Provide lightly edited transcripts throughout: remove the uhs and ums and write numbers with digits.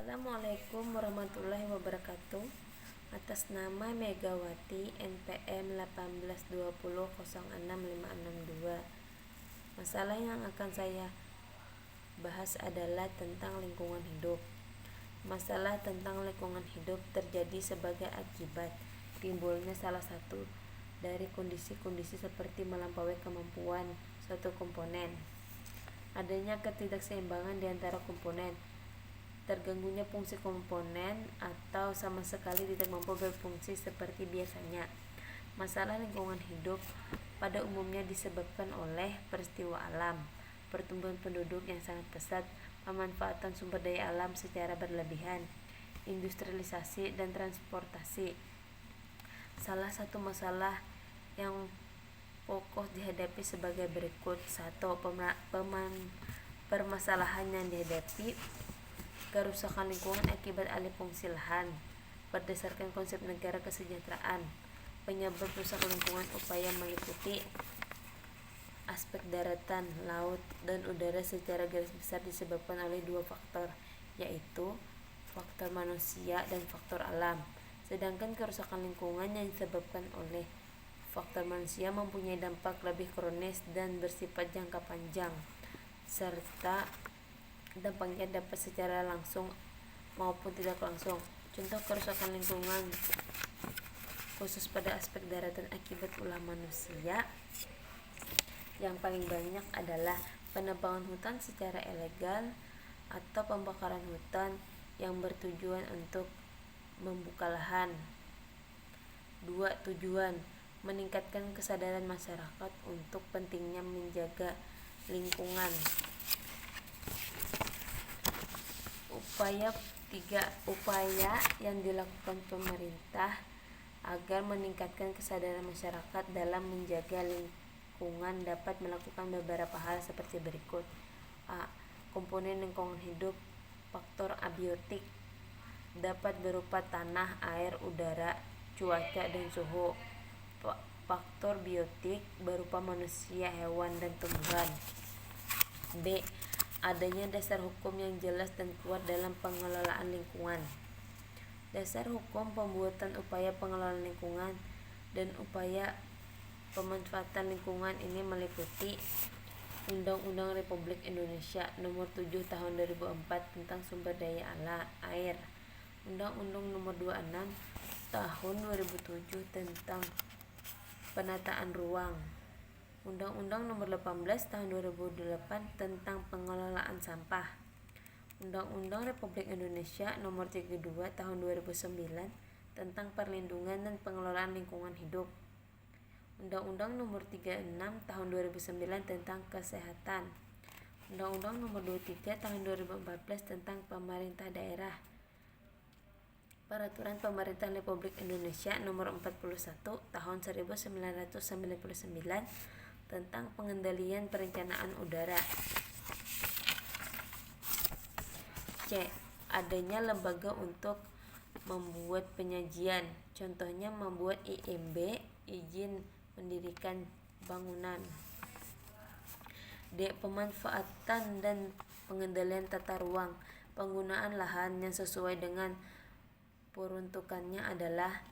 Assalamualaikum warahmatullahi wabarakatuh. Atas nama Megawati NPM 1820065662. Masalah yang akan saya bahas adalah tentang lingkungan hidup. Masalah tentang lingkungan hidup terjadi sebagai akibat timbulnya salah satu dari kondisi-kondisi seperti melampaui kemampuan suatu komponen, adanya ketidakseimbangan di antara komponen, terganggunya fungsi komponen, atau sama sekali tidak mampu berfungsi seperti biasanya. Masalah lingkungan hidup pada umumnya disebabkan oleh peristiwa alam, pertumbuhan penduduk yang sangat pesat, pemanfaatan sumber daya alam secara berlebihan, industrialisasi, dan transportasi. Salah satu masalah yang pokok dihadapi sebagai berikut. 1. Permasalahan yang dihadapi: kerusakan lingkungan akibat alih fungsi lahan. Berdasarkan konsep negara kesejahteraan, penyebab rusak lingkungan upaya meliputi aspek daratan, laut, dan udara. Secara garis besar disebabkan oleh dua faktor, yaitu faktor manusia dan faktor alam. Sedangkan kerusakan lingkungan yang disebabkan oleh faktor manusia mempunyai dampak lebih kronis dan bersifat jangka panjang, serta dampaknya dapat secara langsung maupun tidak langsung. Contoh kerusakan lingkungan khusus pada aspek daratan akibat ulah manusia yang paling banyak adalah penebangan hutan secara ilegal atau pembakaran hutan yang bertujuan untuk membuka lahan. 2. Tujuan: meningkatkan kesadaran masyarakat untuk pentingnya menjaga lingkungan. Upaya yang dilakukan pemerintah agar meningkatkan kesadaran masyarakat dalam menjaga lingkungan dapat melakukan beberapa hal seperti berikut. A. Komponen lingkungan hidup. Faktor abiotik dapat berupa tanah, air, udara, cuaca, dan suhu. Faktor biotik berupa manusia, hewan, dan tumbuhan. B. Adanya dasar hukum yang jelas dan kuat dalam pengelolaan lingkungan. Dasar hukum pembuatan upaya pengelolaan lingkungan dan upaya pemanfaatan lingkungan ini meliputi Undang-Undang Republik Indonesia Nomor 7 Tahun 2004 tentang Sumber Daya Air, Undang-Undang Nomor 26 Tahun 2007 tentang Penataan Ruang, Undang-Undang Nomor 18 Tahun 2008 tentang Pengelolaan Sampah, Undang-Undang Republik Indonesia Nomor 32 Tahun 2009 tentang Perlindungan dan Pengelolaan Lingkungan Hidup, Undang-Undang Nomor 36 Tahun 2009 tentang Kesehatan, Undang-Undang Nomor 23 Tahun 2014 tentang Pemerintah Daerah, Peraturan Pemerintah Republik Indonesia Nomor 41 Tahun 1999 tentang Pengendalian Perencanaan Udara. C. Adanya lembaga untuk membuat penyajian, contohnya membuat IMB, izin mendirikan bangunan. D. Pemanfaatan dan pengendalian tata ruang. Penggunaan lahan yang sesuai dengan peruntukannya adalah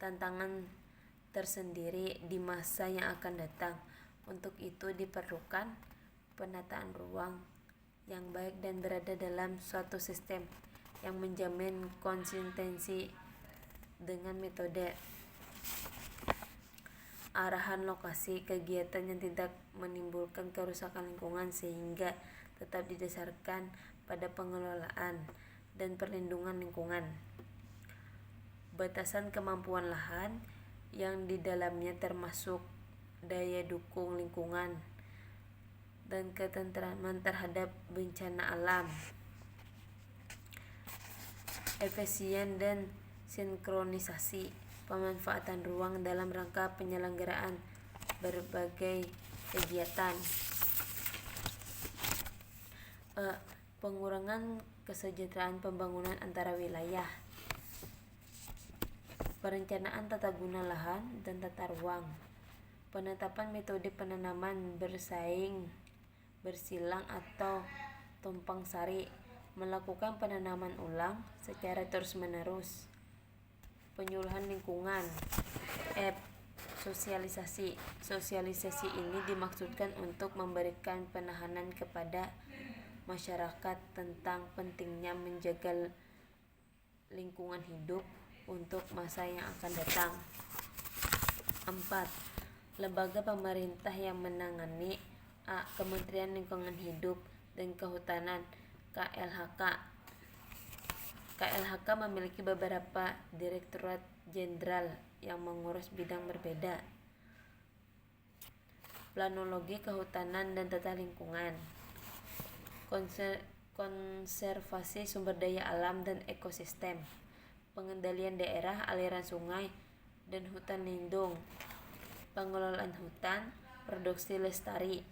tantangan tersendiri di masa yang akan datang. Untuk itu diperlukan penataan ruang yang baik dan berada dalam suatu sistem yang menjamin konsistensi dengan metode. Arahan lokasi kegiatan yang tidak menimbulkan kerusakan lingkungan sehingga tetap didasarkan pada pengelolaan dan perlindungan lingkungan. Batasan kemampuan lahan yang di dalamnya termasuk daya dukung lingkungan dan ketentraman terhadap bencana alam. Efisien dan sinkronisasi pemanfaatan ruang dalam rangka penyelenggaraan berbagai kegiatan. Pengurangan kesejahteraan pembangunan antara wilayah. Perencanaan tata guna lahan dan tata ruang. Penetapan metode penanaman bersilang atau tumpang sari. melakukan penanaman ulang secara terus-menerus. Penyuluhan lingkungan. Sosialisasi. Sosialisasi ini dimaksudkan untuk memberikan penahanan kepada masyarakat tentang pentingnya menjaga lingkungan hidup untuk masa yang akan datang. 4. Lembaga pemerintah yang menangani. Kementerian Lingkungan Hidup dan Kehutanan (KLHK). KLHK memiliki beberapa direktorat jenderal yang mengurus bidang berbeda. Planologi Kehutanan dan Tata Lingkungan. Konservasi sumber daya alam dan ekosistem. Pengendalian daerah, aliran sungai, dan hutan lindung. Pengelolaan hutan, produksi lestari.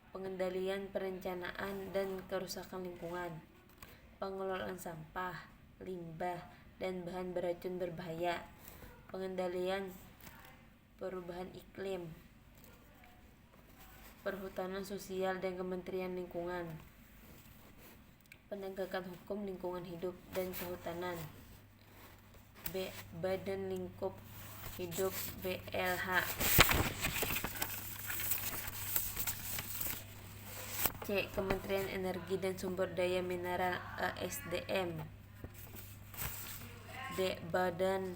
Pengendalian perencanaan dan kerusakan lingkungan. Pengelolaan sampah, limbah, dan bahan beracun berbahaya. Pengendalian perubahan iklim. Perhutanan sosial dan Kementerian Lingkungan. Penegakan hukum lingkungan hidup dan kehutanan. Badan Lingkup Hidup BLH. C. Kementerian Energi dan Sumber Daya Mineral (ESDM). D. Badan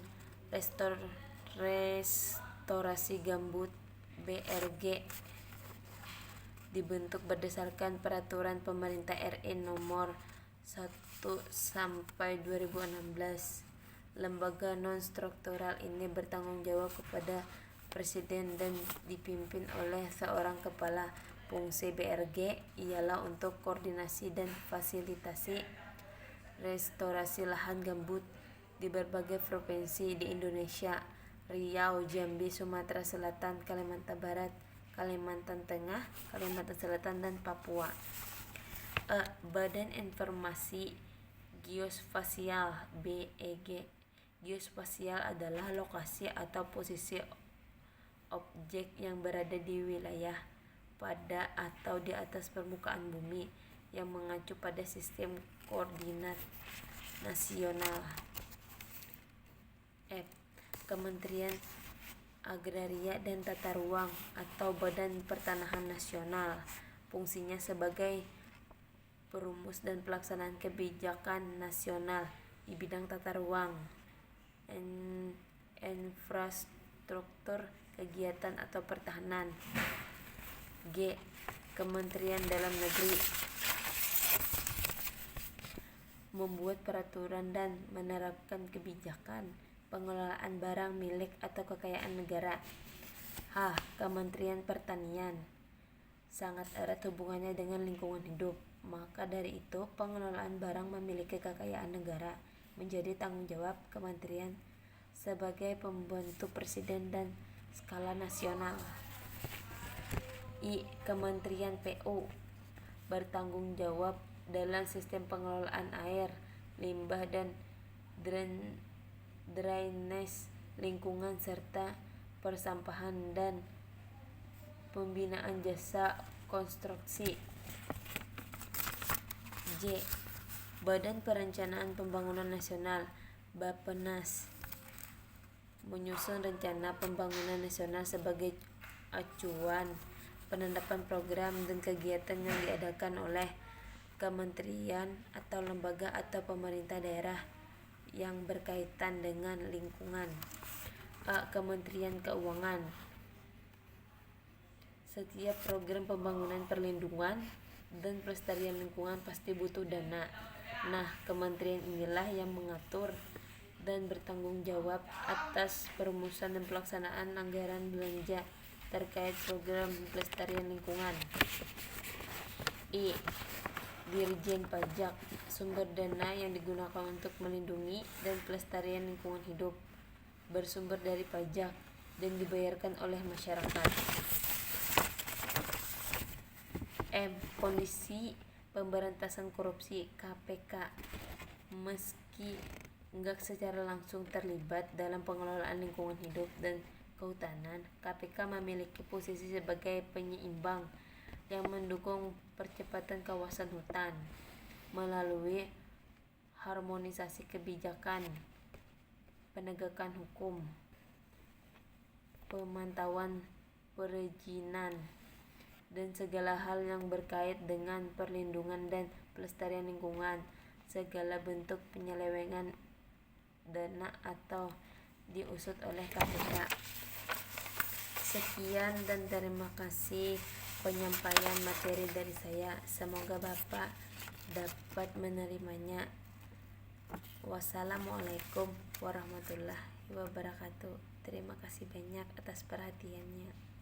Restorasi Gambut BRG. Dibentuk berdasarkan Peraturan Pemerintah RI Nomor 1/2016. Lembaga non-struktural ini bertanggung jawab kepada Presiden dan dipimpin oleh seorang kepala. Fungsi BRG ialah untuk koordinasi dan fasilitasi restorasi lahan gambut di berbagai provinsi di Indonesia: Riau, Jambi, Sumatera Selatan, Kalimantan Barat, Kalimantan Tengah, Kalimantan Selatan, dan Papua. Badan Informasi Geospasial (BEG). Geospasial adalah lokasi atau posisi objek yang berada di wilayah, pada atau di atas permukaan bumi yang mengacu pada sistem koordinat nasional. F. Kementerian Agraria dan Tata Ruang atau Badan Pertanahan Nasional. Fungsinya sebagai perumus dan pelaksanaan kebijakan nasional di bidang tata ruang, infrastruktur, kegiatan atau pertahanan. G. Kementerian Dalam Negeri. Membuat peraturan dan menerapkan kebijakan pengelolaan barang milik atau kekayaan negara. H. Kementerian Pertanian. Sangat erat hubungannya dengan lingkungan hidup. Maka dari itu, pengelolaan barang memiliki kekayaan negara menjadi tanggung jawab kementerian sebagai pembantu presiden dan skala nasional. I. Kementerian PU bertanggung jawab dalam sistem pengelolaan air, limbah, dan drainase lingkungan serta persampahan dan pembinaan jasa konstruksi. J. Badan Perencanaan Pembangunan Nasional (Bappenas) menyusun rencana pembangunan nasional sebagai acuan penetapan program dan kegiatan yang diadakan oleh kementerian atau lembaga atau pemerintah daerah yang berkaitan dengan lingkungan. A. Kementerian Keuangan. Setiap program pembangunan perlindungan dan pelestarian lingkungan pasti butuh dana. Nah, kementerian inilah yang mengatur dan bertanggung jawab atas perumusan dan pelaksanaan anggaran belanja terkait program pelestarian lingkungan. I. Dirjen Pajak. Sumber dana yang digunakan untuk melindungi dan pelestarian lingkungan hidup bersumber dari pajak dan dibayarkan oleh masyarakat. M. Komisi Pemberantasan Korupsi (KPK). Meski enggak secara langsung terlibat dalam pengelolaan lingkungan hidup dan kehutanan, KPK memiliki posisi sebagai penyeimbang yang mendukung percepatan kawasan hutan. melalui harmonisasi kebijakan, penegakan hukum, pemantauan perizinan, dan segala hal yang berkait dengan perlindungan dan pelestarian lingkungan. Segala bentuk penyelewengan dana atau diusut oleh KPK. Sekian dan terima kasih penyampaian materi dari saya. Semoga Bapak dapat menerimanya. Wassalamualaikum warahmatullahi wabarakatuh. Terima kasih banyak atas perhatiannya.